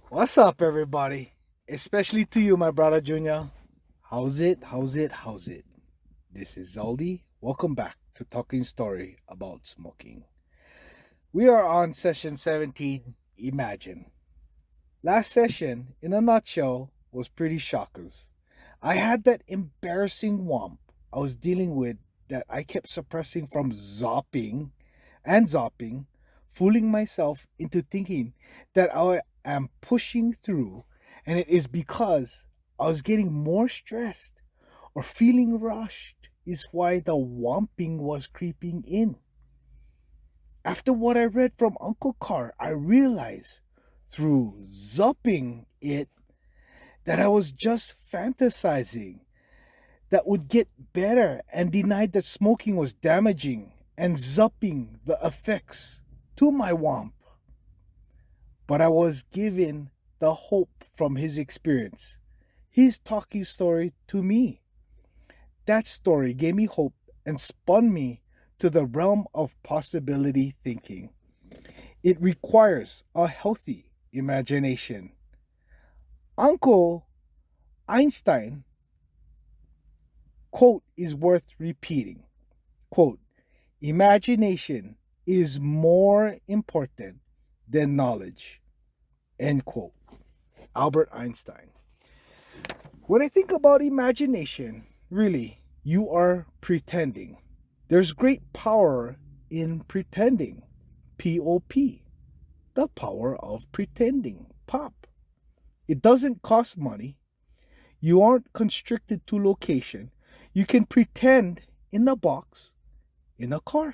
What's up, everybody? Especially to you, my brother Junior. How's it? How's it? How's it? This is Zaldi. Welcome back to Talking Story about Smoking. We are on session 17. Imagine. Last session, in a nutshell, was pretty shockers. I had that embarrassing womp I was dealing with that I kept suppressing from zopping, fooling myself into thinking that I am pushing through, and it is because I was getting more stressed or feeling rushed, is why the womping was creeping in. After what I read from Uncle Carr, I realized through zopping it that I was just fantasizing that would get better and denied that smoking was damaging and zupping the effects to my womp. But I was given the hope from his experience. His talking story to me. That story gave me hope and spun me to the realm of possibility thinking. It requires a healthy imagination. Uncle Einstein quote is worth repeating. Quote, imagination is more important than knowledge. End quote. Albert Einstein. When I think about imagination, really, you are pretending. There's great power in pretending. POP. The power of pretending. Pop. It doesn't cost money. You aren't constricted to location. You can pretend in a box, in a car,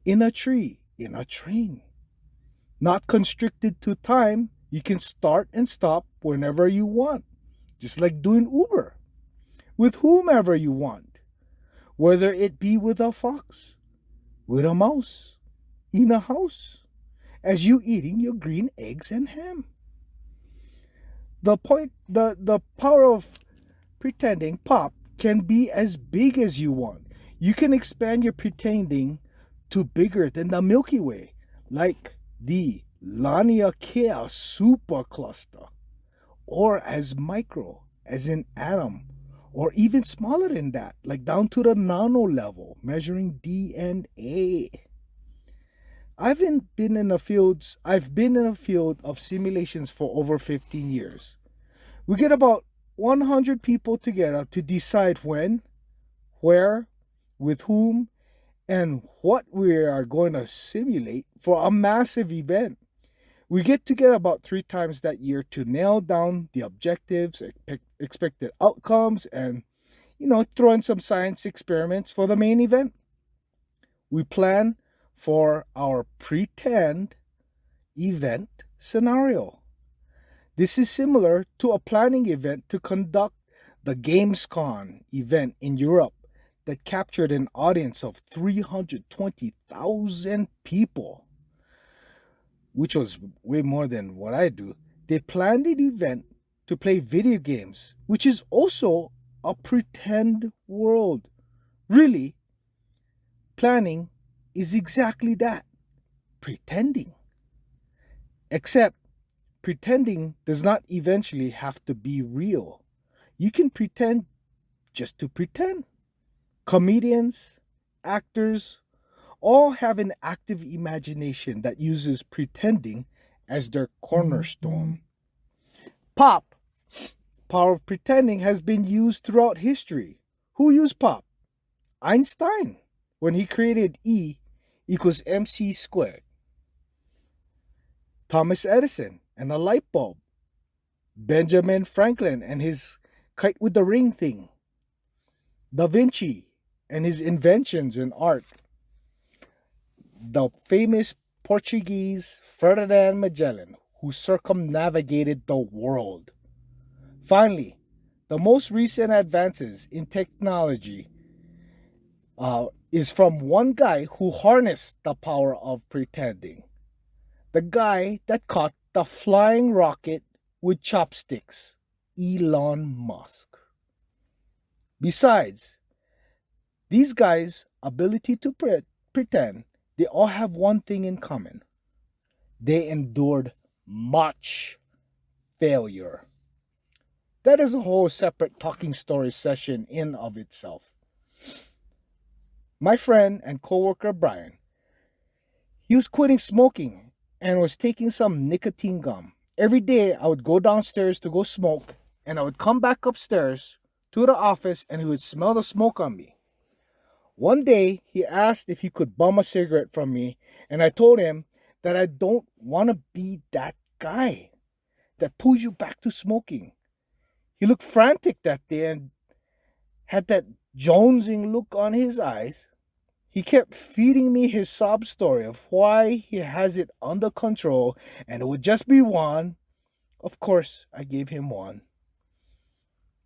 in a tree, in a train. Not constricted to time. You can start and stop whenever you want, just like doing Uber, with whomever you want, whether it be with a fox, with a mouse, in a house, as you eating your green eggs and ham. The power of pretending pop can be as big as you want. You can expand your pretending to bigger than the Milky Way, like the Laniakea supercluster, or as micro, as in atom, or even smaller than that, like down to the nano level, measuring DNA. I've been in a field of simulations for over 15 years. We get about 100 people together to decide when, where, with whom, and what we are going to simulate for a massive event. We get together about 3 times that year to nail down the objectives, expected outcomes, and throw in some science experiments for the main event. We plan for our pretend event scenario. This is similar to a planning event to conduct the GamesCon event in Europe that captured an audience of 320,000 people, which was way more than what I do. They planned an event to play video games, which is also a pretend world. Really, planning is exactly that, pretending. Except pretending does not eventually have to be real. You can pretend just to pretend. Comedians, actors, all have an active imagination that uses pretending as their cornerstone. Pop, power of pretending, has been used throughout history. Who used pop? Einstein, when he created E equals mc squared. Thomas Edison and a light bulb. Benjamin Franklin and his kite with the ring thing. Da Vinci and his inventions in art. The famous Portuguese Ferdinand Magellan, who circumnavigated the world. Finally, the most recent advances in technology is from one guy who harnessed the power of pretending. The guy that caught the flying rocket with chopsticks, Elon Musk. Besides, these guys' ability to pretend, they all have one thing in common. They endured much failure. That is a whole separate talking story session in of itself. My friend and coworker Brian, he was quitting smoking and was taking some nicotine gum. Every day I would go downstairs to go smoke and I would come back upstairs to the office and he would smell the smoke on me. One day he asked if he could bum a cigarette from me and I told him that I don't want to be that guy that pulls you back to smoking. He looked frantic that day and had that jonesing look on his eyes. He kept feeding me his sob story of why he has it under control and it would just be one. Of course, I gave him one.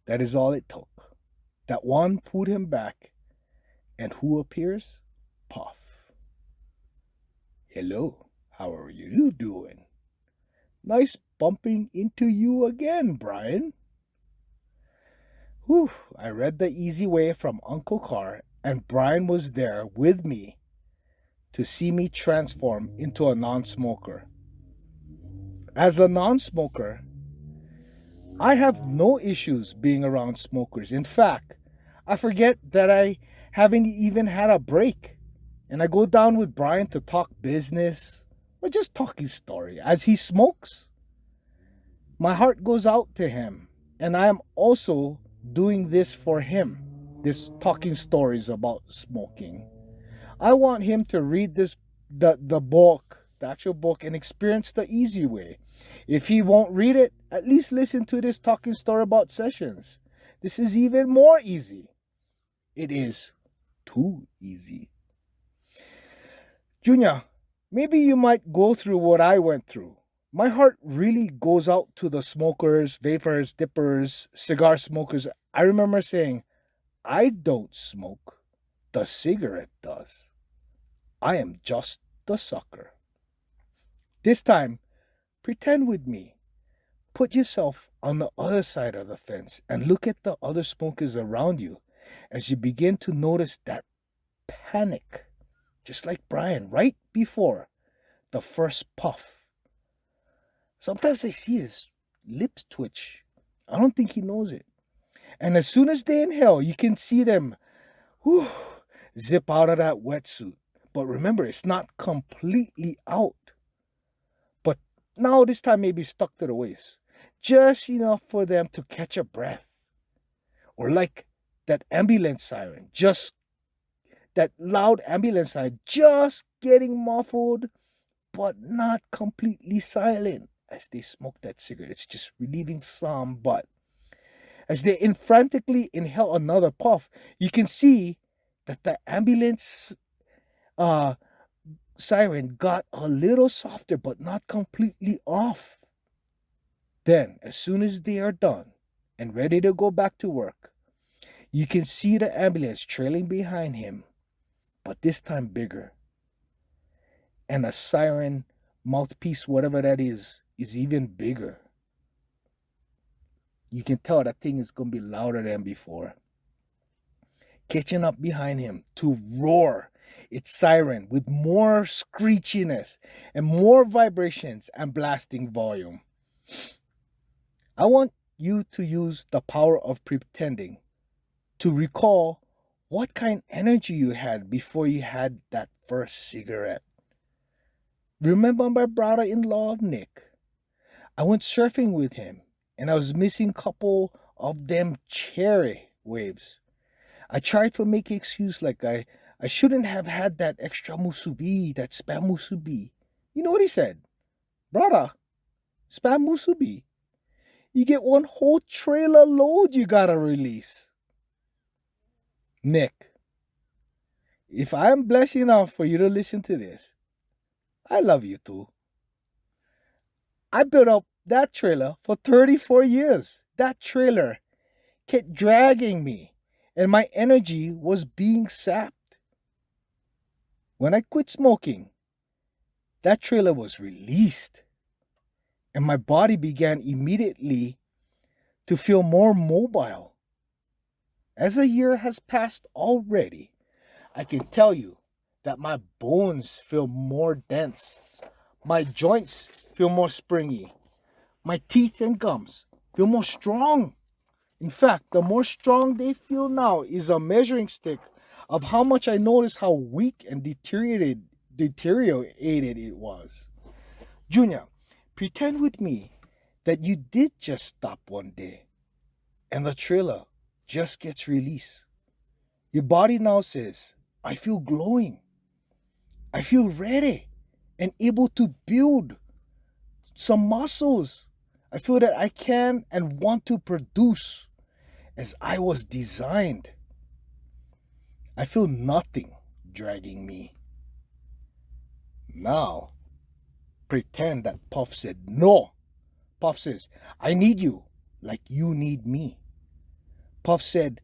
That is all it took. That one pulled him back, and who appears? Puff. Hello, how are you doing? Nice bumping into you again, Brian. Whew, I read The Easy Way from Uncle Carr, and Brian was there with me to see me transform into a non-smoker. As a non-smoker, I have no issues being around smokers. In fact, I forget that I haven't even had a break. And I go down with Brian to talk business or just talk his story as he smokes. My heart goes out to him, and I am also doing this for him, this talking stories about smoking. I want him to read the book, the actual book, and experience the easy way. If he won't read it, at least listen to this talking story about sessions. This is even more easy. It is too easy. Junior, maybe you might go through what I went through. My heart really goes out to the smokers, vapors, dippers, cigar smokers. I remember saying, I don't smoke. The cigarette does. I am just the sucker. This time, pretend with me. Put yourself on the other side of the fence and look at the other smokers around you as you begin to notice that panic, just like Brian, right before the first puff. Sometimes I see his lips twitch. I don't think he knows it. And as soon as they inhale, you can see them whew, zip out of that wetsuit. But remember, it's not completely out. But now this time maybe stuck to the waist. Just enough for them to catch a breath. Or like that ambulance siren, just that loud ambulance siren, just getting muffled, but not completely silent as they smoke that cigarette. It's just relieving some, but as they frantically inhale another puff, you can see that the ambulance siren got a little softer, but not completely off. Then, as soon as they are done and ready to go back to work, you can see the ambulance trailing behind him, but this time bigger. And a siren mouthpiece, whatever that is even bigger. You can tell that thing is going to be louder than before. Catching up behind him to roar its siren with more screechiness and more vibrations and blasting volume. I want you to use the power of pretending to recall what kind of energy you had before you had that first cigarette. Remember my brother-in-law, Nick? I went surfing with him, and I was missing a couple of them cherry waves. I tried to make an excuse like I shouldn't have had that extra musubi, that spam musubi. You know what he said? Brother, spam musubi? You get one whole trailer load you gotta release. Nick, if I am blessed enough for you to listen to this, I love you too. I built up that trailer for 34 years. That trailer kept dragging me, and my energy was being sapped. When I quit smoking, that trailer was released, and my body began immediately to feel more mobile. As a year has passed already, I can tell you that my bones feel more dense. My joints feel more springy. My teeth and gums feel more strong. In fact, the more strong they feel now is a measuring stick of how much I noticed how weak and deteriorated it was. Junior, pretend with me that you did just stop one day and the trailer just gets released. Your body now says, I feel glowing. I feel ready and able to build some muscles. I feel that I can and want to produce as I was designed. I feel nothing dragging me. Now, pretend that Puff said no. Puff says, I need you like you need me. Puff said,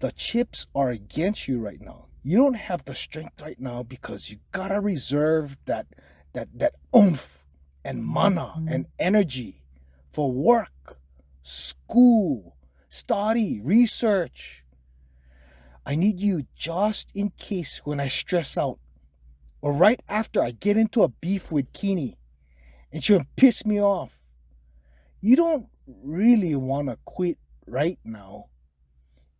the chips are against you right now. You don't have the strength right now because you gotta reserve that oomph and mana and energy for work, school, study, research. I need you just in case when I stress out or right after I get into a beef with Keeney and she'll piss me off. You don't really want to quit right now.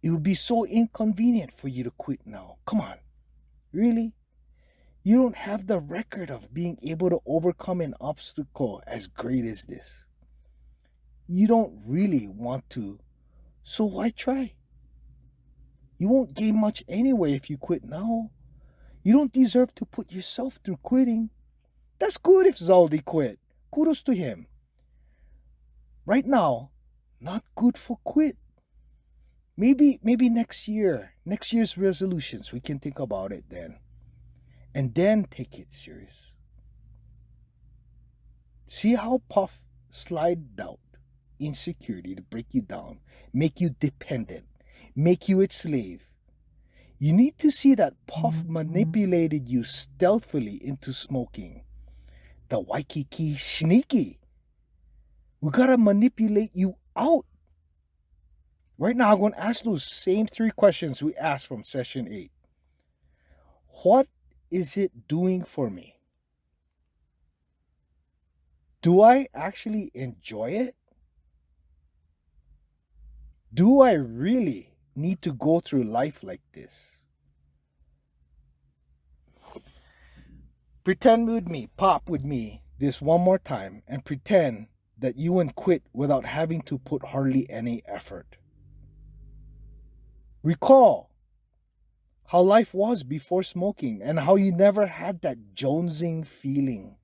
It would be so inconvenient for you to quit now. Come on. Really? You don't have the record of being able to overcome an obstacle as great as this. You don't really want to, so why try? You won't gain much anyway if you quit now. You don't deserve to put yourself through quitting. That's good if Zaldi quit. Kudos to him. Right now, not good for quit. Maybe next year's resolutions, we can think about it then. And then take it serious. See how Puff slide out insecurity to break you down, make you dependent, make you its slave. You need to see that Puff manipulated you stealthily into smoking. The Waikiki sneaky. We gotta manipulate you out. Right now, I'm going to ask those same 3 questions we asked from session 8. What is it doing for me? Do I actually enjoy it? Do I really need to go through life like this? Pretend with me, pop with me this one more time and pretend that you went quit without having to put hardly any effort. Recall how life was before smoking and how you never had that jonesing feeling.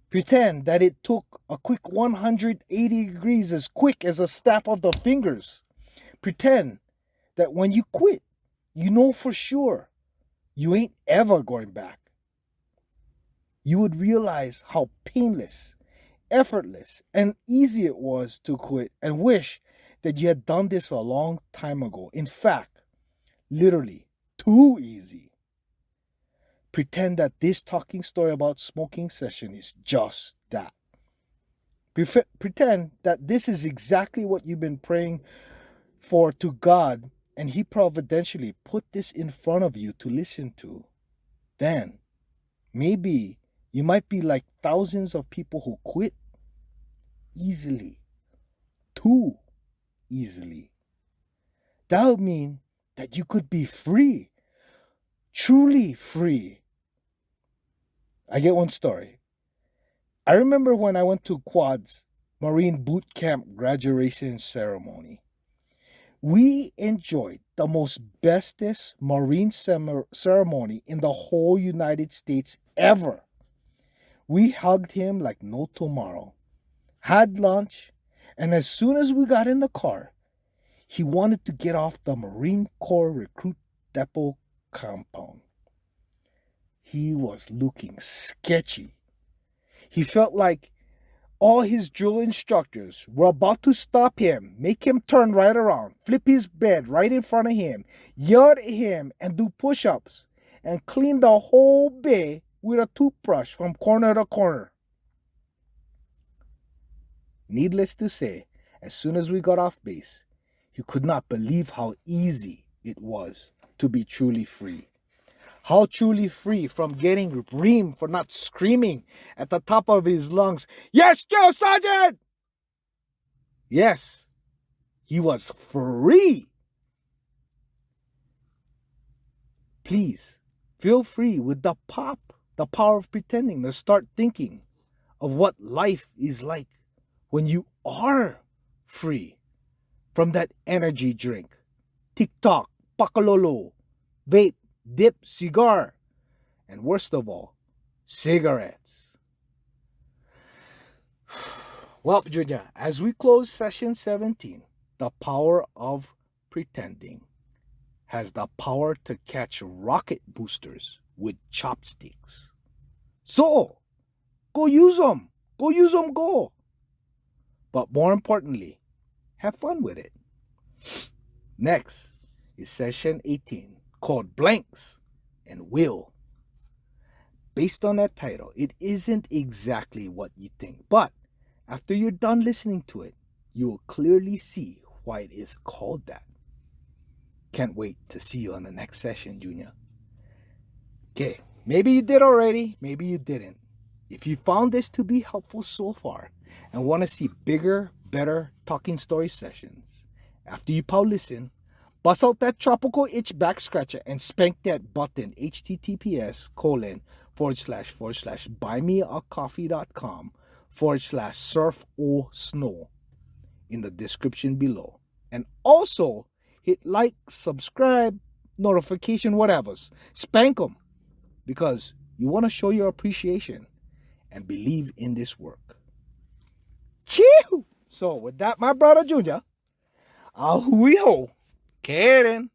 Pretend that it took a quick 180 degrees as quick as a snap of the fingers. Pretend that when you quit, you know for sure you ain't ever going back. You would realize how painless, effortless, and easy it was to quit and wish that you had done this a long time ago. In fact, literally, too easy. Pretend that this talking story about smoking session is just that. Pretend that this is exactly what you've been praying for to God, and He providentially put this in front of you to listen to. Then, maybe you might be like thousands of people who quit easily, too easily. That would mean that you could be free, truly free. I get one story. I remember when I went to Quad's Marine Boot Camp graduation ceremony. We enjoyed the most bestest Marine ceremony in the whole United States ever. We hugged him like no tomorrow, had lunch, and as soon as we got in the car, he wanted to get off the Marine Corps Recruit Depot compound. He was looking sketchy. He felt like all his drill instructors were about to stop him, make him turn right around, flip his bed right in front of him, yell at him, and do push-ups, and clean the whole bay with a toothbrush from corner to corner. Needless to say, as soon as we got off base, he could not believe how easy it was to be truly free. How truly free from getting reamed for not screaming at the top of his lungs, "Yes, Joe Sergeant!" Yes, he was free. Please feel free with the power of pretending, to start thinking of what life is like when you are free from that energy drink, TikTok, pakalolo, vape, dip, cigar, and worst of all, cigarettes. Well, Junior, as we close session 17, the power of pretending has the power to catch rocket boosters with chopsticks. So, go use them. Go use them, go. But more importantly, have fun with it. Next is session 18, called Blanks and Will. Based on that title, it isn't exactly what you think, but after you're done listening to it, you will clearly see why it is called that. Can't wait to see you on the next session, Junior. Okay, maybe you did already, maybe you didn't. If you found this to be helpful so far and want to see bigger, better talking story sessions, after you pow listen, bust out that tropical itch back scratcher and spank that button, https:// buymeacoffee.com/surf o snow in the description below. And also hit like, subscribe, notification, whatever's. Spank them because you want to show your appreciation and believe in this work. Chew! So with that, my brother Junior, ahuiho, Karen.